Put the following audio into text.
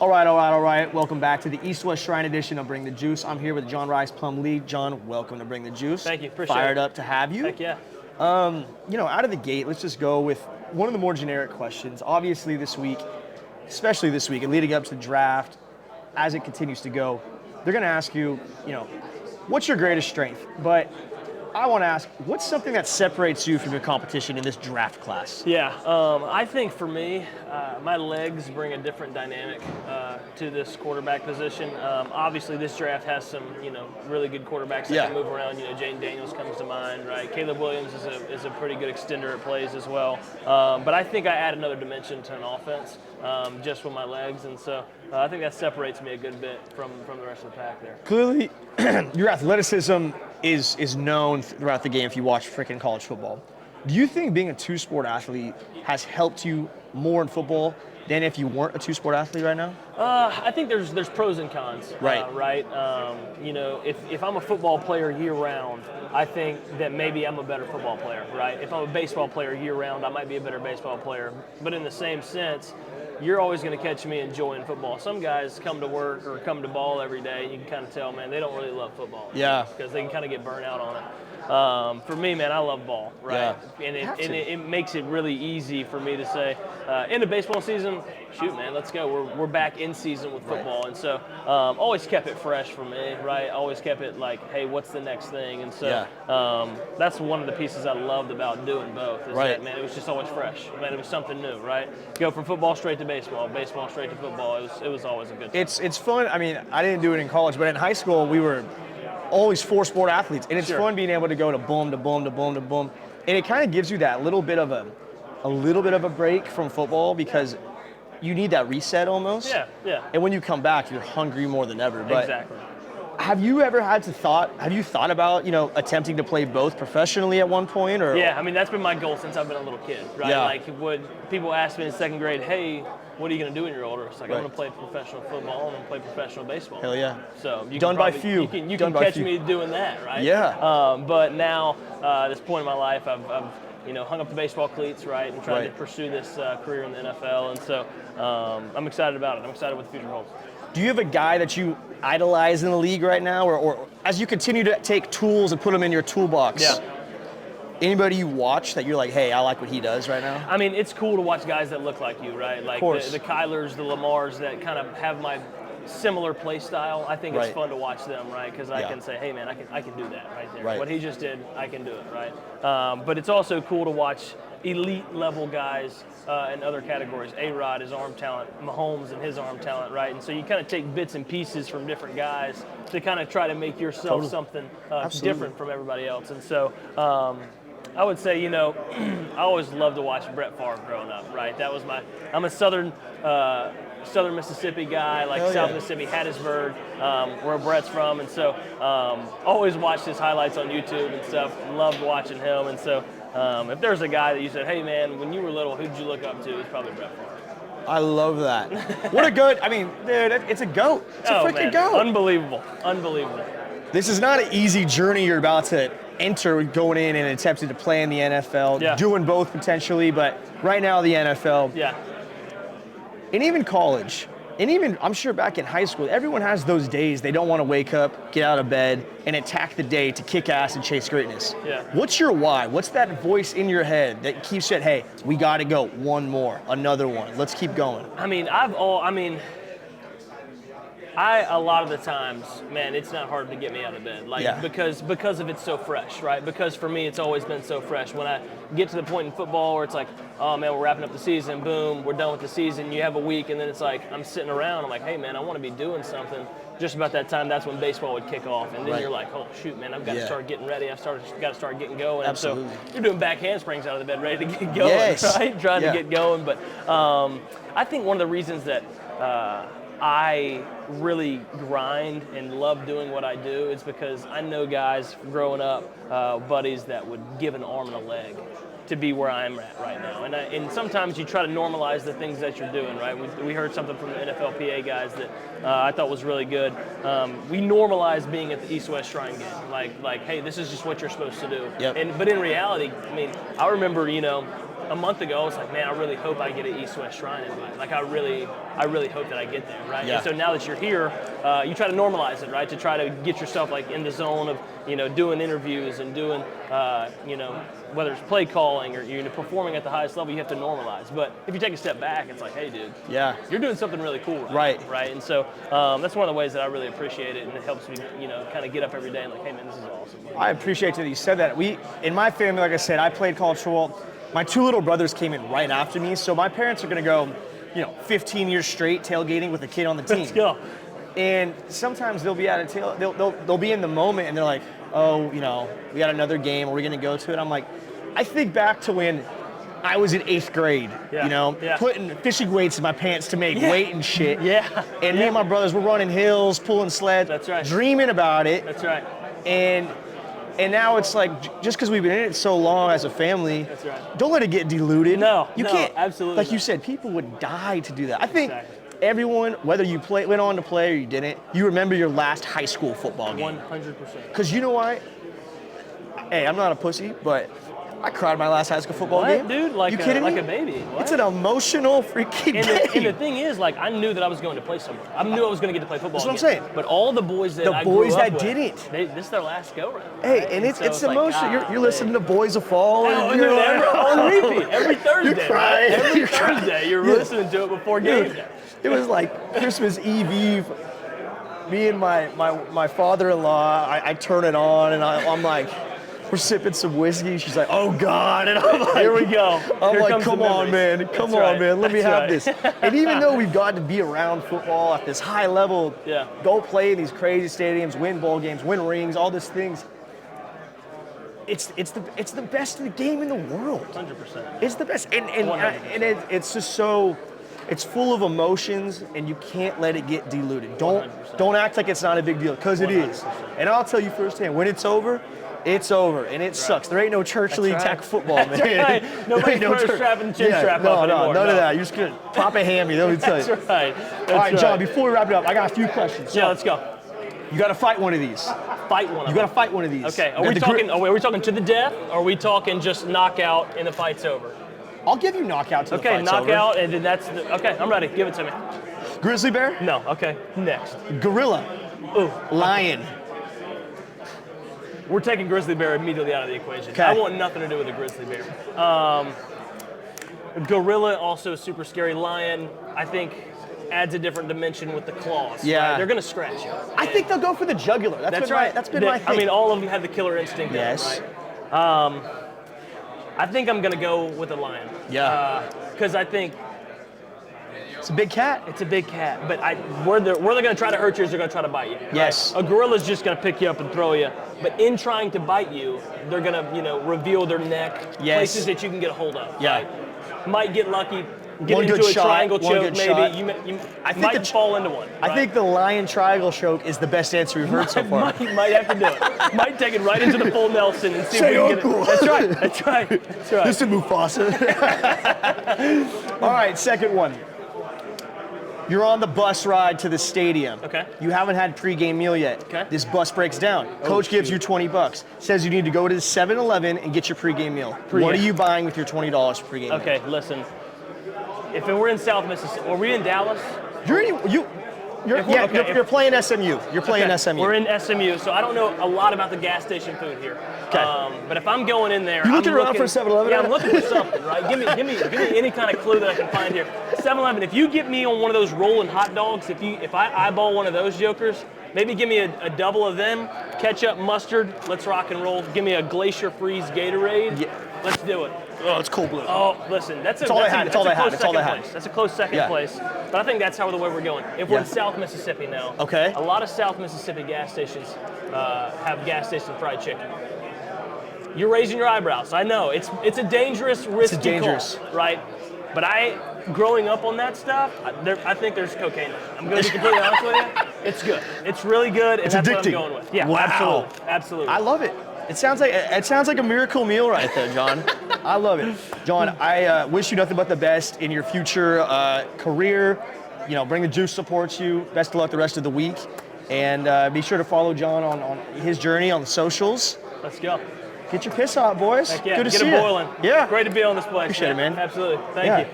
All right. Welcome back to the East-West Shrine edition of Bring the Juice. I'm here with John Rhys, Plumlee. John, welcome to Bring the Juice. Thank you. Appreciate it. Fired up to have you. Heck yeah. Out of the gate, let's just go with one of the more generic questions. Obviously this week, especially this week, and leading up to the draft, as it continues to go, they're going to ask you, what's your greatest strength? But I want to ask, what's something that separates you from your competition in this draft class? Yeah, I think for me, my legs bring a different dynamic to this quarterback position. Obviously, this draft has some, really good quarterbacks that can move around. Jaden Daniels comes to mind, right? Caleb Williams is a pretty good extender at plays as well. But I think I add another dimension to an offense just with my legs, and so I think that separates me a good bit from the rest of the pack there. Clearly, your athleticism is known throughout the game if you watch freaking college football. Do you think being a two-sport athlete has helped you more in football than if you weren't a two-sport athlete right now? I think there's pros and cons. Right. If I'm a football player year-round, I think that maybe I'm a better football player, right? If I'm a baseball player year-round, I might be a better baseball player. But in the same sense, you're always going to catch me enjoying football. Some guys come to work or come to ball every day, and you can kind of tell, man, they don't really love football. Yeah. Because they can kind of get burnt out on it. For me, man, I love ball, right? Yeah. And it makes it really easy for me to say, in the baseball season, shoot, man, let's go. We're back in season with football. Right. And so always kept it fresh for me, right? Always kept it like, hey, what's the next thing? And so that's one of the pieces I loved about doing both. Is that, man, it was just always fresh. Man, it was something new, right? Go from football straight to baseball straight to football. It was always a good time. It's fun. I mean, I didn't do it in college, but in high school, we were always four-sport athletes, and it's fun being able to go to boom to boom to boom to boom, and it kind of gives you that little bit of a break from football because you need that reset almost. Yeah. And when you come back, you're hungry more than ever. But exactly. Have you thought about attempting to play both professionally at one point? Or yeah, I mean that's been my goal since I've been a little kid, right? Yeah. Like when people ask me in second grade, hey, what are you going to do when you're older? It's like, I'm going to play professional football, I'm going to play professional baseball. Hell yeah. So you Done can by few. You can catch me doing that, right? Yeah. But now, at this point in my life, I've hung up the baseball cleats, right, and tried to pursue this career in the NFL, and so I'm excited about it. I'm excited what the future holds. Do you have a guy that you idolize in the league right now, or as you continue to take tools and put them in your toolbox? Yeah. Anybody you watch that you're like, hey, I like what he does right now? I mean, it's cool to watch guys that look like you, right? Like the Kylers, the Lamars that kind of have my similar play style. I think it's fun to watch them, right? Because I can say, hey, man, I can do that right there. Right. What he just did, I can do it, right? But it's also cool to watch elite level guys in other categories. A-Rod, his arm talent, Mahomes and his arm talent, right? And so you kind of take bits and pieces from different guys to kind of try to make yourself something different from everybody else. And so I would say, I always loved to watch Brett Favre growing up, right? That was I'm a Southern Mississippi guy, like South Mississippi, Hattiesburg, where Brett's from, and so always watched his highlights on YouTube and stuff. Loved watching him, and so if there's a guy that you said, hey man, when you were little, who'd you look up to? It's probably Brett Favre. I love that. What a good, dude, it's a GOAT. It's a freaking GOAT. Unbelievable. This is not an easy journey you're about to enter going in and attempting to play in the NFL, doing both potentially, but right now the NFL. Yeah. And even college, and even I'm sure back in high school, everyone has those days they don't want to wake up, get out of bed, and attack the day to kick ass and chase greatness. Yeah. What's your why? What's that voice in your head that keeps saying, hey, we got to go, one more, another one, let's keep going? A lot of the times, man, it's not hard to get me out of bed, because of it's so fresh, right? Because for me, it's always been so fresh. When I get to the point in football where it's like, oh man, we're wrapping up the season, boom, we're done with the season. You have a week, and then it's like I'm sitting around. I'm like, hey man, I want to be doing something. Just about that time, that's when baseball would kick off, and then you're like, oh shoot, man, I've got to start getting ready. Got to start getting going. Absolutely. And so you're doing back handsprings out of the bed, ready to get going, right? Trying to get going. But I think one of the reasons that I really grind and love doing what I do is because I know guys growing up, buddies that would give an arm and a leg to be where I'm at right now. And sometimes you try to normalize the things that you're doing, right? We heard something from the NFLPA guys that I thought was really good. We normalize being at the East-West Shrine game. Like, hey, this is just what you're supposed to do. Yep. But in reality, I remember, a month ago, I was like, man, I really hope I get an East-West Shrine invite. Like, I really hope that I get there, right? Yeah. And so now that you're here, you try to normalize it, right? To try to get yourself like in the zone of, doing interviews and doing, whether it's play calling or performing at the highest level, you have to normalize. But if you take a step back, it's like, hey, dude, you're doing something really cool, right? Right. And so that's one of the ways that I really appreciate it, and it helps me, kind of get up every day and like, hey, man, this is awesome. I appreciate that you said that. In my family, like I said, I played college football. My 2 little brothers came in right after me, so my parents are going to go, 15 years straight tailgating with a kid on the team. Let's go. And sometimes they'll be they'll be in the moment and they're like, oh, we got another game, are we going to go to it? I'm like, I think back to when I was in 8th grade, putting fishing weights in my pants to make weight and shit. And me and my brothers were running hills, pulling sleds, That's right. dreaming about it. That's right. And now it's like, just because we've been in it so long as a family, That's right. don't let it get diluted. You can't. Absolutely. Like you said, people would die to do that. I think everyone, whether you went on to play or you didn't, you remember your last high school football game. 100%. Because you know why? Hey, I'm not a pussy, but I cried my last high school football game. Dude? Like you kidding me? me? Like a baby. What? It's an emotional freaking game. And the thing is, like, I knew that I was going to play somewhere. I knew I was going to get to play football. That's what I'm saying. But all the boys that I grew up that with, didn't. This is their last go round. Hey, right? and it's like, emotional. You're listening to Boys of Fall. On repeat every Thursday. You're crying. Right? Every You're Thursday, crying. you're listening to it before game day. It was like Christmas Eve. Me and my father-in-law, I turn it on and I'm like, we're sipping some whiskey. She's like, oh God. And I'm like, here we go. I'm Here like, come on, man. Come on, man. Let me have That's this. And even though we've gotten to be around football at this high level, go play in these crazy stadiums, win bowl games, win rings, all these things, it's the best game in the world. 100%. It's the best. And it's just so, it's full of emotions, and you can't let it get diluted. Don't act like it's not a big deal, because it is. And I'll tell you firsthand, when it's over, and it sucks. There ain't no church league tackle football, man. Right. Nobody's strapping chin strap up anymore. None of that. You're just gonna pop a hammy. Let me tell you. That's right. All right, John. Before we wrap it up, I got a few questions. Yeah, let's go. You got to fight one of these. You got to fight one of these. Okay. Are we talking to the death, or are we talking just knockout and the fight's over? I'll give you knockout to the fight's knockout, over. and then that's okay. I'm ready. Give it to me. Grizzly bear? No. Okay. Next. Gorilla. Ooh. Lion. We're taking grizzly bear immediately out of the equation. Okay. I want nothing to do with a grizzly bear. Gorilla, also super scary. Lion, I think, adds a different dimension with the claws. Yeah. Right? They're going to scratch you. I think they'll go for the jugular. That's right. That's been my thing. I mean, all of them have the killer instinct. Yes. Right? I think I'm going to go with a lion. Yeah. Because I think it's a big cat. It's a big cat, but where they're going to try to hurt you is they're going to try to bite you. Yes. Right? A gorilla's just going to pick you up and throw you, but in trying to bite you, they're going to, reveal their neck, places that you can get a hold of. Yeah. Right? Might get lucky, get one into good a shot, triangle one choke, good maybe. shot. You I think might fall into one. Right? I think the lion triangle choke is the best answer we've heard so far. Might have to do it. Might take it right into the full Nelson and see if we can get it. That's right. That's right. That's right. This is Mufasa. All right, second one. You're on the bus ride to the stadium. Okay. You haven't had pregame meal yet. Okay. This bus breaks down. Coach gives you $20. Says you need to go to the 7-Eleven and get your pregame meal. What are you buying with your $20 for pregame meal? Okay, listen. If we're in South Mississippi, are we in Dallas? You're playing SMU. You're playing SMU. We're in SMU, so I don't know a lot about the gas station food here. Okay. But if I'm going in there, you looking around for 7-Eleven? Yeah, I'm looking for something, right? Give me any kind of clue that I can find here. 7-Eleven. If you get me on one of those rolling hot dogs, if I eyeball one of those jokers, maybe give me a double of them, ketchup, mustard. Let's rock and roll. Give me a Glacier Freeze Gatorade. Yeah. Let's do it. Oh, it's cold blue. Oh, listen, that's a close second place. But I think that's the way we're going. If we're in South Mississippi now, a lot of South Mississippi gas stations have gas station fried chicken. You're raising your eyebrows. I know it's a dangerous, risky call, right? But growing up on that stuff, I think there's cocaine in it. I'm going to be completely honest with you. It's good. It's really good, and that's what I'm going with. Yeah, wow. Absolutely. I love it. It sounds like a miracle meal right there, John. I love it. John, I wish you nothing but the best in your future career. Bring the Juice supports you. Best of luck the rest of the week. And be sure to follow John on his journey on the socials. Let's go. Get your piss out, boys. Heck yeah, Good to get see it you. boiling. Yeah. Great to be on this place. Appreciate it, man. Absolutely. Thank Yeah. you.